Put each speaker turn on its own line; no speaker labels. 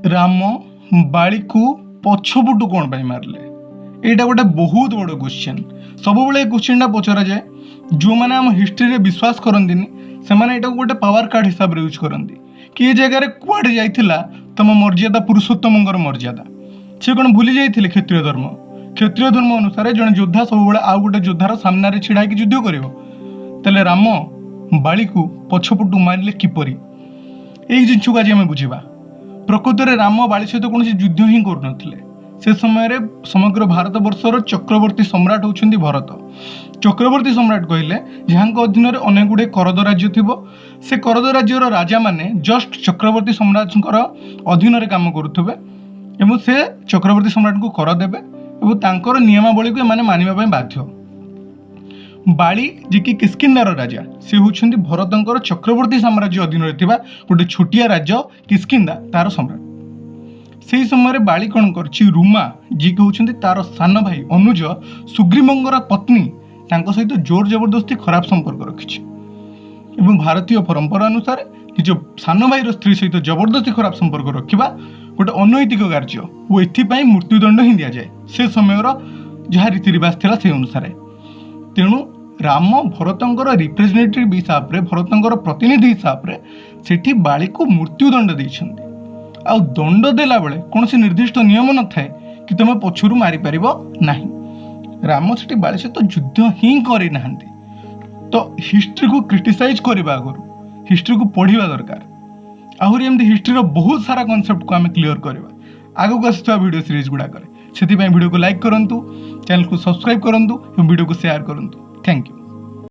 राम बाली को पछपुटू कौन पाई मारले यहाँ गोटे बहुत बड़ क्वेश्चन सब क्वेश्चन पचरा जाए जो मैंने आम हिस्ट्री विश्वास करती से मैंने यहाँ गोटे पावर कार्ड हिसाब से यूज करती कि ये जगह कुआड़े जाइला तुम मर्यादा पुरुषोत्तम मर्यादा सी कौन भूली जाइए क्षत्रिय धर्म अनुसार जन योद्धा सब आउ गोटे योद्धार सामने छिड़ा युद्ध कर राम बाली को पछपुटू मारे किपर यही जिन को आज आम बुझा प्रकृत में राम बाली सहित कौन युद्ध ही करुन से समय समग्र भारत वर्षर चक्रवर्ती सम्राट होउछन्ति भरत। चक्रवर्ती सम्राट कहले जहाँ अधीन अनेक गुड़े करद राज्य थी से करद राज्यर राजा माने जस्ट चक्रवर्ती सम्राट अधीन काम करुवे एवं से चक्रवर्ती सम्राट को कर देवे और तांकर नियमावली को एमाने मानिबा बाध्य। बाली जी कि किष्किंधार राजा से होउछन्ति भरतंकर चक्रवर्ती साम्राज्य अधीन गोटे छोटिया राज्य किष्किंधा तार सम्राट। से समय बाली कौन कर रुमा जी के होउछन्ति तार सान भाई अनुज सुग्रीवंगर पत्नी तांको सहित जोर जबरदस्ती खराब संपर्क रखी एवं भारतीय परंपरा अनुसार निज सान भाईर स्त्री सहित जबरदस्ती खराब संपर्क रखा गोटे अनैतिक कार्य और एथपाई मृत्युदंड ही दि जाए से समय जहाँ रीति रिवाज था से अनुसार। तेणु राम भरतंकर रिप्रेजेंटेटिव हिसाब से भरतंकर प्रतिनिधि हिसाब से सेठी बाली को मृत्युदंड देइछन्ति। आ दंड देला बेले कौन से निर्दिष्ट नियम न थाए कि तुम पछुरु मारी पारिबो नाही। राम सेठी बाली सहित तो युद्ध ही करि नाहंती तो हिस्ट्री को क्रिटिसाइज करबा आगु हिस्ट्री को पढ़िबा दरकार। आहुरी एमती हिस्ट्री रो बहुत सारा कांसेप्ट को आम क्लियर करबा आगु को आसुवा वीडियो सीरीज गुडा करे। सेति वीडियो को लाइक करंतु, चैनल को सब्सक्राइब करंतु, वीडियो को शेयर करंतु। Thank you.